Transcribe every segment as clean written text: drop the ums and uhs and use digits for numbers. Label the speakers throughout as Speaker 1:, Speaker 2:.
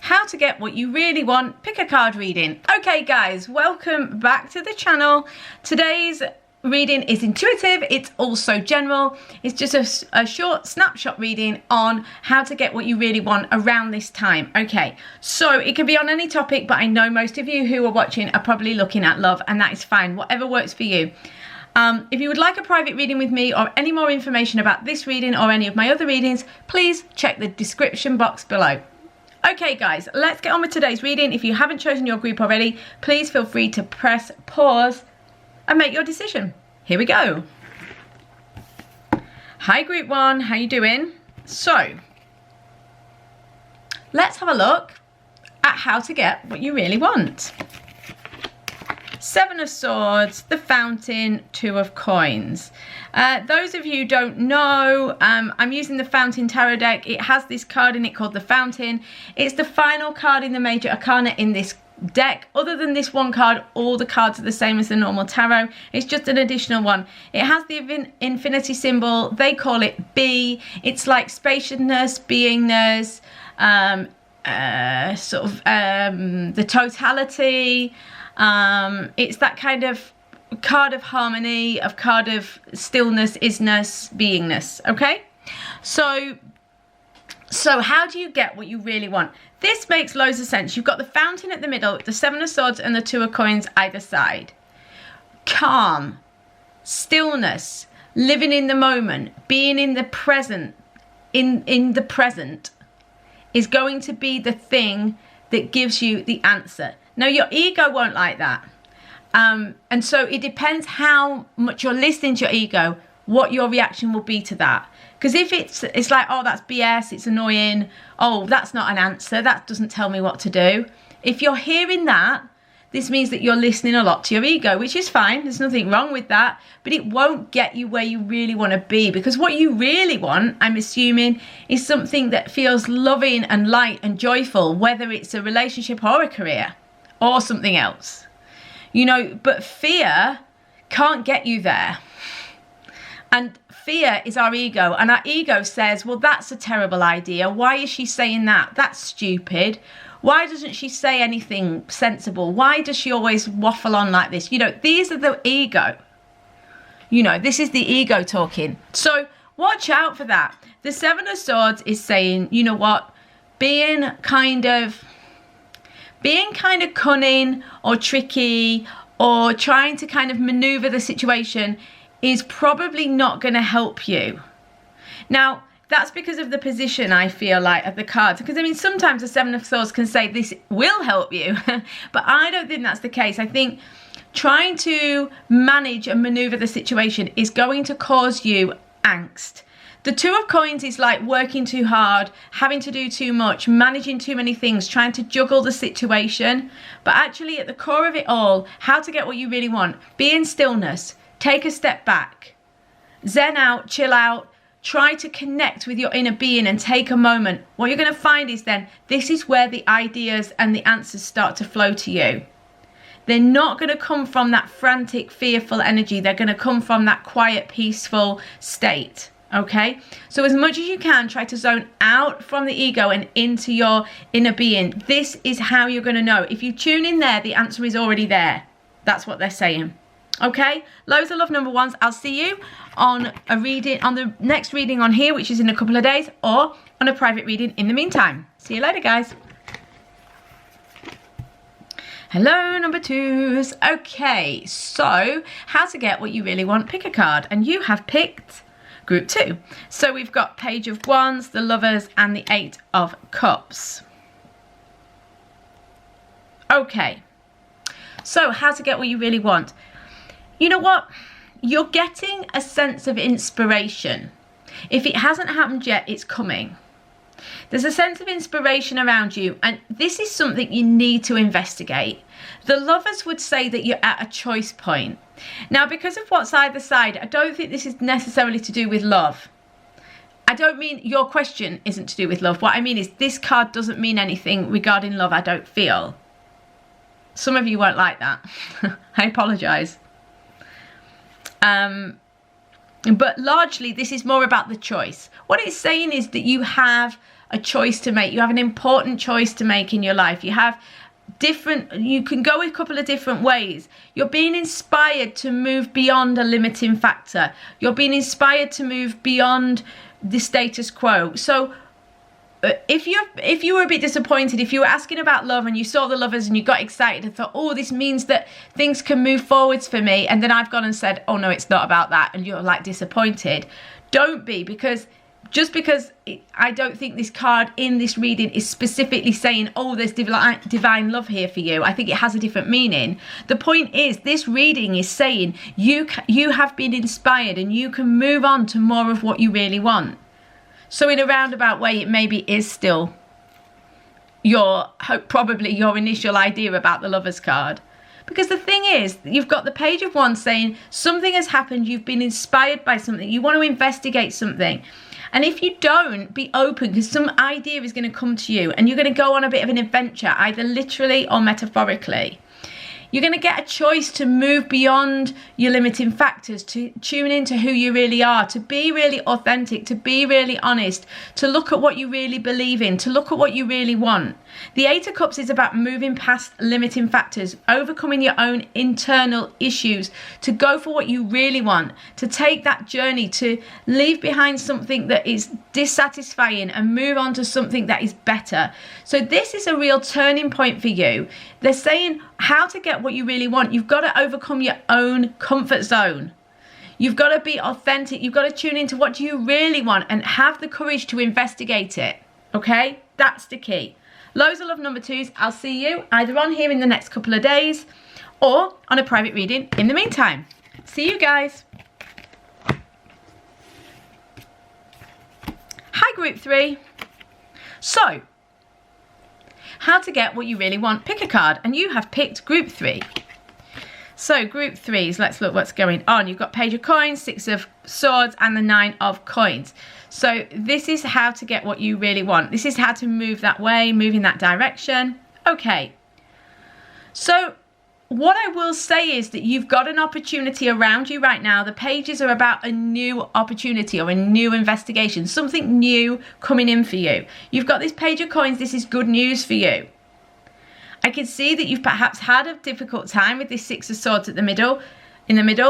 Speaker 1: how to get what you really want, pick a card reading. Okay guys, welcome back to the channel. Today's reading is intuitive, it's also general. It's just a short snapshot reading on how to get what you really want around this time. Okay, so it can be on any topic, but I know most of you who are watching are probably looking at love, and that is fine, whatever works for you. If you would like a private reading with me or any more information about this reading or any of my other readings, please check the description box below. Okay guys, let's get on with today's reading. If you haven't chosen your group already, please feel free to press pause and make your decision. Here we go. Hi group 1, how you doing? So, let's have a look at how to get what you really want. 7 of Swords, the Fountain, 2 of Coins. Those of you who don't know, I'm using the Fountain Tarot deck. It has this card in it called the Fountain. It's the final card in the Major Arcana in this deck. Other than this one card, all the cards are the same as the normal tarot. It's just an additional one. It has the infinity symbol. They call it B. It's like spaciousness, beingness, the totality. It's that kind of card of harmony, of card of stillness, isness, beingness. Okay, so how do you get what you really want? This makes loads of sense. You've got the Fountain at the middle, the 7 of Swords and the 2 of Coins either side. Calm, stillness, living in the moment, being in the present, in the present is going to be the thing that gives you the answer. Now, your ego won't like that. And so it depends how much you're listening to your ego, what your reaction will be to that. Because if it's like, oh, that's BS, it's annoying, oh, that's not an answer, that doesn't tell me what to do. If you're hearing that, this means that you're listening a lot to your ego, which is fine. There's nothing wrong with that. But it won't get you where you really want to be. Because what you really want, I'm assuming, is something that feels loving and light and joyful, whether it's a relationship or a career or something else. You know, but fear can't get you there. And fear is our ego. And our ego says, well, that's a terrible idea. Why is she saying that? That's stupid. Why doesn't she say anything sensible? Why does she always waffle on like this? You know, these are the ego. You know, this is the ego talking. So watch out for that. The 7 of Swords is saying, you know what, being kind of cunning or tricky or trying to kind of maneuver the situation is probably not going to help you. Now, that's because of the position, I feel like, of the cards. Because, I mean, sometimes the 7 of Swords can say this will help you. But I don't think that's the case. I think trying to manage and maneuver the situation is going to cause you angst. The 2 of Coins is like working too hard, having to do too much, managing too many things, trying to juggle the situation. But actually, at the core of it all, how to get what you really want. Be in stillness. Take a step back. Zen out, chill out. Try to connect with your inner being and take a moment. What you're going to find is then, this is where the ideas and the answers start to flow to you. They're not going to come from that frantic, fearful energy. They're going to come from that quiet, peaceful state. Okay? So as much as you can, try to zone out from the ego and into your inner being. This is how you're going to know. If you tune in there, the answer is already there. That's what they're saying. Okay, loads of love, number ones. I'll see you on a reading, on the next reading on here, which is in a couple of days, or on a private reading in the meantime. See you later, guys. Hello, number 2s. Okay, so how to get what you really want, pick a card, and you have picked group 2. So we've got Page of Wands, the Lovers, and the 8 of Cups. Okay, so how to get what you really want. You know what? You're getting a sense of inspiration. If it hasn't happened yet, it's coming. There's a sense of inspiration around you, and this is something you need to investigate. The Lovers would say that you're at a choice point. Now, because of what's either side, I don't think this is necessarily to do with love. I don't mean your question isn't to do with love. What I mean is this card doesn't mean anything regarding love, I don't feel. Some of you won't like that. I apologise. But largely, this is more about the choice. What it's saying is that you have a choice to make. You have an important choice to make in your life. You have you can go a couple of different ways. You're being inspired to move beyond a limiting factor. You're being inspired to move beyond the status quo. So if you were a bit disappointed, if you were asking about love and you saw the lovers and you got excited and thought, oh, this means that things can move forwards for me, and then I've gone and said, oh no, it's not about that, and you're like disappointed, don't be, because just because I don't think this card in this reading is specifically saying, oh, there's divine love here for you. I think it has a different meaning. The point is, this reading is saying you have been inspired and you can move on to more of what you really want. So in a roundabout way, it maybe is still probably your initial idea about the Lovers card. Because the thing is, you've got the Page of Wands saying something has happened, you've been inspired by something, you want to investigate something. And if you don't, be open, because some idea is going to come to you and you're going to go on a bit of an adventure, either literally or metaphorically. You're going to get a choice to move beyond your limiting factors, to tune into who you really are, to be really authentic, to be really honest, to look at what you really believe in, to look at what you really want. The Eight of Cups is about moving past limiting factors, overcoming your own internal issues, to go for what you really want, to take that journey, to leave behind something that is dissatisfying and move on to something that is better. So this is a real turning point for you. They're saying how to get what you really want. You've got to overcome your own comfort zone. You've got to be authentic. You've got to tune into what you really want and have the courage to investigate it. Okay? That's the key. Loads of love, number twos. I'll see you either on here in the next couple of days or on a private reading in the meantime. See you guys. Hi, group 3. So, how to get what you really want. Pick a card, and you have picked group 3. So group 3s, let's look what's going on. You've got Page of Coins, Six of Swords, and the Nine of Coins. So this is how to get what you really want. This is how to move that way, move in that direction. Okay. So what I will say is that you've got an opportunity around you right now. The pages are about a new opportunity or a new investigation, something new coming in for you. You've got this Page of Coins. This is good news for you. I can see that you've perhaps had a difficult time with this Six of Swords in the middle,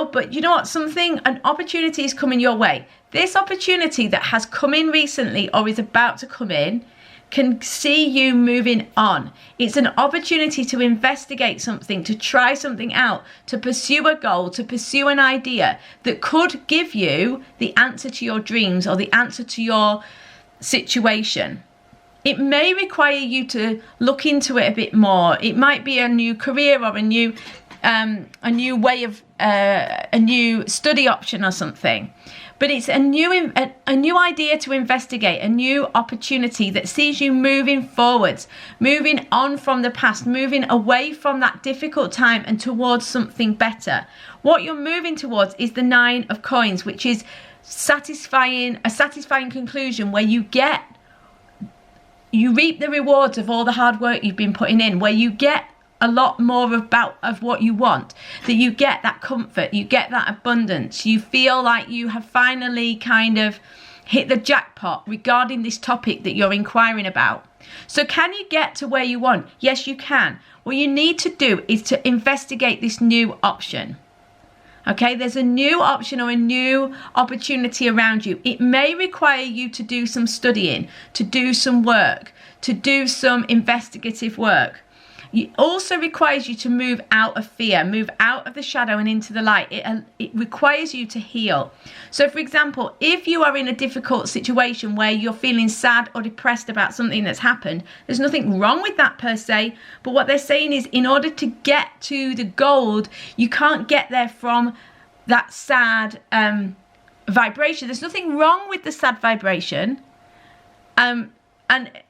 Speaker 1: but you know what? An opportunity is coming your way. This opportunity that has come in recently or is about to come in can see you moving on. It's an opportunity to investigate something, to try something out, to pursue a goal, to pursue an idea that could give you the answer to your dreams or the answer to your situation. It may require you to look into it a bit more. It might be a new career or a new way of a new study option or something. But it's a new idea to investigate, a new opportunity that sees you moving forwards, moving on from the past, moving away from that difficult time and towards something better. What you're moving towards is the Nine of Coins, which is a satisfying conclusion where you reap the rewards of all the hard work you've been putting in, where you get a lot more of what you want, that you get that comfort, you get that abundance, you feel like you have finally kind of hit the jackpot regarding this topic that you're inquiring about. So can you get to where you want? Yes, you can. What you need to do is to investigate this new option. Okay, there's a new option or a new opportunity around you. It may require you to do some studying, to do some work, to do some investigative work. It also requires you to move out of fear, move out of the shadow and into the light. It requires you to heal. So for example, if you are in a difficult situation where you're feeling sad or depressed about something that's happened, there's nothing wrong with that per se. But what they're saying is in order to get to the gold, you can't get there from that sad vibration. There's nothing wrong with the sad vibration.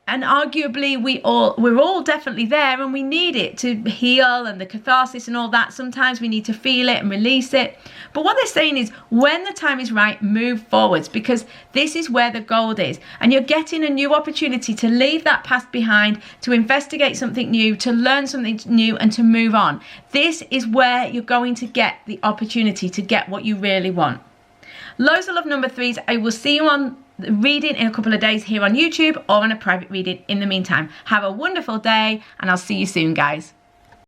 Speaker 1: And arguably we're all definitely there and we need it to heal and the catharsis and all that. Sometimes we need to feel it and release it. But what they're saying is when the time is right, move forwards, because this is where the gold is. And you're getting a new opportunity to leave that past behind, to investigate something new, to learn something new and to move on. This is where you're going to get the opportunity to get what you really want. Loads of love, number 3s. I will see you on reading in a couple of days here on YouTube or on a private reading in the meantime. Have a wonderful day, and I'll see you soon, guys.